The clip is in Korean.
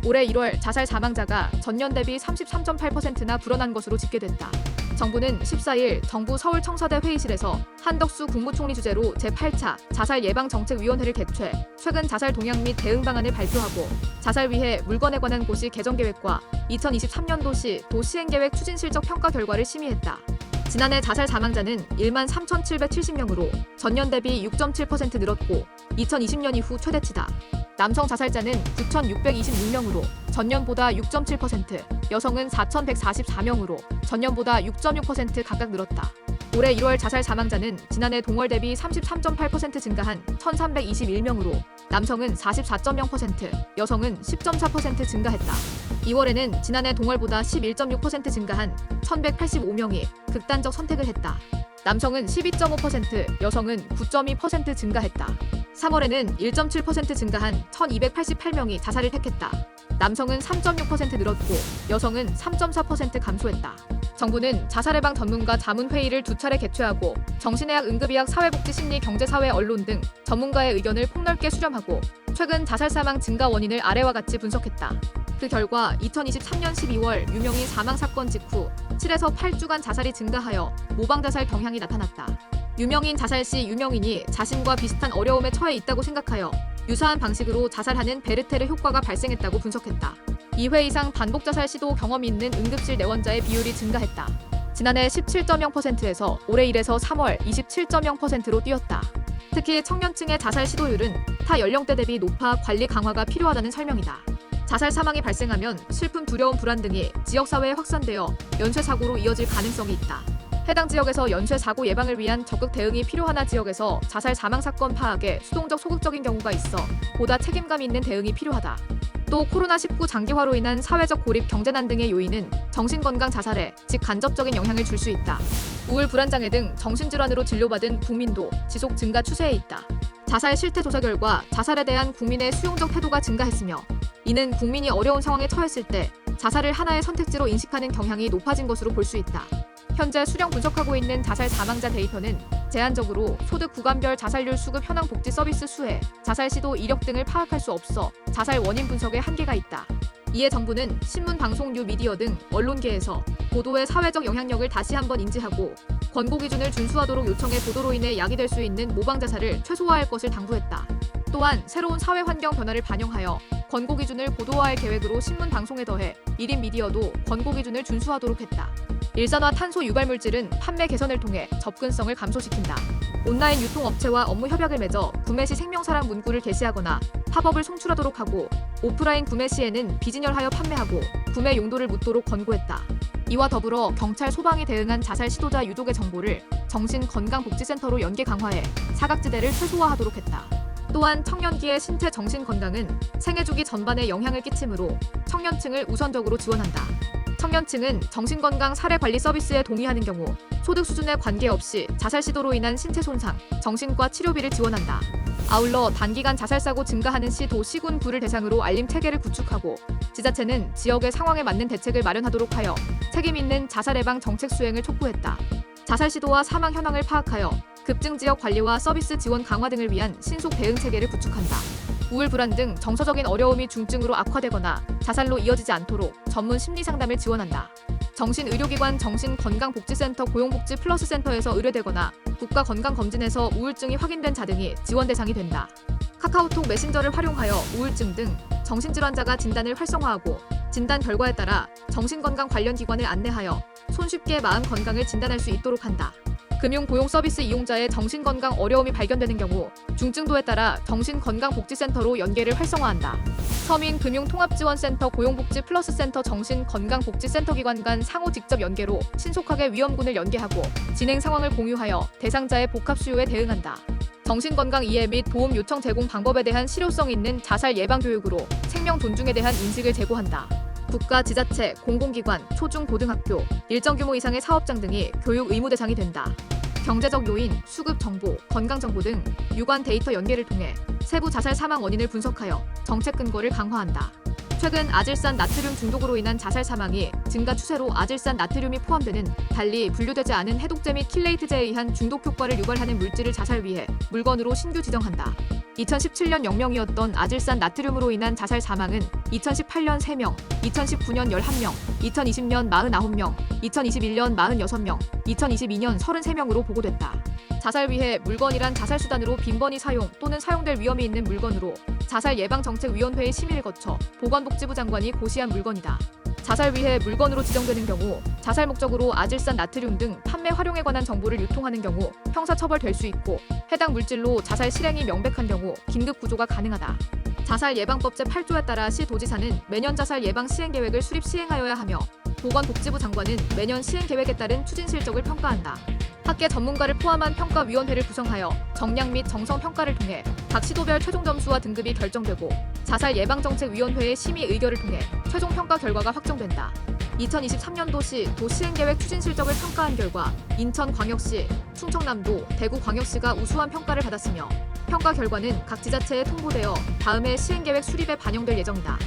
올해 1월 자살 사망자가 전년 대비 33.8%나 불어난 것으로 집계됐다. 정부는 14일 정부 서울청사대 회의실에서 한덕수 국무총리 주재로 제8차 자살예방정책위원회를 개최, 최근 자살 동향 및 대응 방안을 발표하고 자살 위해 물건에 관한 고시 개정 계획과 2023년도시 도 시행계획 추진 실적 평가 결과를 심의했다. 지난해 자살 사망자는 13,770명으로 전년 대비 6.7% 늘었고 2020년 이후 최대치다. 남성 자살자는 9,626명으로 전년보다 6.7%, 여성은 4,144명으로 전년보다 6.6% 각각 늘었다. 올해 1월 자살 사망자는 지난해 동월 대비 33.8% 증가한 1,321명으로 남성은 44.0%, 여성은 10.4% 증가했다. 2월에는 지난해 동월보다 11.6% 증가한 1,185명이 극단적 선택을 했다. 남성은 12.5%, 여성은 9.2% 증가했다. 3월에는 1.7% 증가한 1,288명이 자살을 택했다. 남성은 3.6% 늘었고 여성은 3.4% 감소했다. 정부는 자살예방 전문가 자문회의를 2차례 개최하고 정신의학, 응급의학, 사회복지심리, 경제사회, 언론 등 전문가의 의견을 폭넓게 수렴하고 최근 자살 사망 증가 원인을 아래와 같이 분석했다. 그 결과 2023년 12월 유명인 사망 사건 직후 7에서 8주간 자살이 증가하여 모방자살 경향이 나타났다. 유명인 자살 시 유명인이 자신과 비슷한 어려움에 처해 있다고 생각하여 유사한 방식으로 자살하는 베르테르 효과가 발생했다고 분석했다. 2회 이상 반복 자살 시도 경험이 있는 응급실 내원자의 비율이 증가했다. 지난해 17.0%에서 올해 1에서 3월 27.0%로 뛰었다. 특히 청년층의 자살 시도율은 타 연령대 대비 높아 관리 강화가 필요하다는 설명이다. 자살 사망이 발생하면 슬픔, 두려움, 불안 등이 지역사회에 확산되어 연쇄사고로 이어질 가능성이 있다. 해당 지역에서 연쇄사고 예방을 위한 적극 대응이 필요하나 지역에서 자살 사망 사건 파악에 수동적 소극적인 경우가 있어 보다 책임감 있는 대응이 필요하다. 또 코로나19 장기화로 인한 사회적 고립, 경제난 등의 요인은 정신건강 자살에 직간접적인 영향을 줄 수 있다. 우울, 불안장애 등 정신질환으로 진료받은 국민도 지속 증가 추세에 있다. 자살 실태 조사 결과 자살에 대한 국민의 수용적 태도가 증가했으며 이는 국민이 어려운 상황에 처했을 때 자살을 하나의 선택지로 인식하는 경향이 높아진 것으로 볼 수 있다. 현재 수령 분석하고 있는 자살 사망자 데이터는 제한적으로 소득 구간별 자살률, 수급 현황, 복지 서비스 수혜, 자살 시도 이력 등을 파악할 수 없어 자살 원인 분석에 한계가 있다. 이에 정부는 신문, 방송, 뉴미디어 등 언론계에서 보도의 사회적 영향력을 다시 한번 인지하고 권고 기준을 준수하도록 요청해 보도로 인해 야기될 수 있는 모방 자살을 최소화할 것을 당부했다. 또한 새로운 사회 환경 변화를 반영하여 권고 기준을 고도화할 계획으로 신문, 방송에 더해 1인 미디어도 권고 기준을 준수하도록 했다. 일산화 탄소 유발 물질은 판매 개선을 통해 접근성을 감소시킨다. 온라인 유통업체와 업무 협약을 맺어 구매 시 생명사랑 문구를 게시하거나 팝업을 송출하도록 하고 오프라인 구매 시에는 비진열하여 판매하고 구매 용도를 묻도록 권고했다. 이와 더불어 경찰, 소방이 대응한 자살 시도자 유독의 정보를 정신건강복지센터로 연계 강화해 사각지대를 최소화하도록 했다. 또한 청년기의 신체 정신 건강은 생애주기 전반에 영향을 끼치므로 청년층을 우선적으로 지원한다. 청년층은 정신건강 사례관리 서비스에 동의하는 경우 소득 수준에 관계없이 자살 시도로 인한 신체 손상, 정신과 치료비를 지원한다. 아울러 단기간 자살사고 증가하는 시 도, 시군, 구를 대상으로 알림 체계를 구축하고 지자체는 지역의 상황에 맞는 대책을 마련하도록 하여 책임 있는 자살 예방 정책 수행을 촉구했다. 자살 시도와 사망 현황을 파악하여 급증 지역 관리와 서비스 지원 강화 등을 위한 신속 대응 체계를 구축한다. 우울, 불안 등 정서적인 어려움이 중증으로 악화되거나 자살로 이어지지 않도록 전문 심리 상담을 지원한다. 정신의료기관, 정신건강복지센터, 고용복지 플러스 센터에서 의뢰되거나 국가건강검진에서 우울증이 확인된 자 등이 지원 대상이 된다. 카카오톡 메신저를 활용하여 우울증 등 정신질환자가 진단을 활성화하고 진단 결과에 따라 정신건강 관련 기관을 안내하여 손쉽게 마음 건강을 진단할 수 있도록 한다. 금융고용 서비스 이용자의 정신건강 어려움이 발견되는 경우 중증도에 따라 정신건강복지센터로 연계를 활성화한다. 서민금융통합지원센터, 고용복지 플러스 센터, 정신건강복지센터 기관 간 상호 직접 연계로 신속하게 위험군을 연계하고 진행 상황을 공유하여 대상자의 복합 수요에 대응한다. 정신건강 이해 및 도움 요청 제공 방법에 대한 실효성 있는 자살 예방 교육으로 생명 존중에 대한 인식을 제고한다. 국가, 지자체, 공공기관, 초중, 고등학교, 일정 규모 이상의 사업장 등이 교육 의무 대상이 된다. 경제적 요인, 수급 정보, 건강 정보 등 유관 데이터 연계를 통해 세부 자살 사망 원인을 분석하여 정책 근거를 강화한다. 최근 아질산 나트륨 중독으로 인한 자살 사망이 증가 추세로 아질산 나트륨이 포함되는 달리 분류되지 않은 해독제 및 킬레이트제에 의한 중독 효과를 유발하는 물질을 자살 위해 물건으로 신규 지정한다. 2017년 0명이었던 아질산 나트륨으로 인한 자살 사망은 2018년 3명, 2019년 11명, 2020년 49명, 2021년 46명, 2022년 33명으로 보고됐다. 자살 위해 물건이란 자살 수단으로 빈번히 사용 또는 사용될 위험이 있는 물건으로 자살예방정책위원회의 심의를 거쳐 보건복지부 장관이 고시한 물건이다. 자살 위해 물건으로 지정되는 경우 자살 목적으로 아질산 나트륨 등 판매 활용에 관한 정보를 유통하는 경우 형사처벌될 수 있고 해당 물질로 자살 실행이 명백한 경우 긴급 구조가 가능하다. 자살예방법 제8조에 따라 시도지사는 매년 자살 예방 시행 계획을 수립 시행하여야 하며 보건복지부 장관은 매년 시행 계획에 따른 추진 실적을 평가한다. 학계 전문가를 포함한 평가위원회를 구성하여 정량 및 정성 평가를 통해 각 시도별 최종 점수와 등급이 결정되고 자살예방정책위원회의 심의 의결을 통해 최종 평가 결과가 확정된다. 2023년도시 도시행계획 추진 실적을 평가한 결과 인천광역시, 충청남도, 대구광역시가 우수한 평가를 받았으며 평가 결과는 각 지자체에 통보되어 다음해 시행계획 수립에 반영될 예정이다.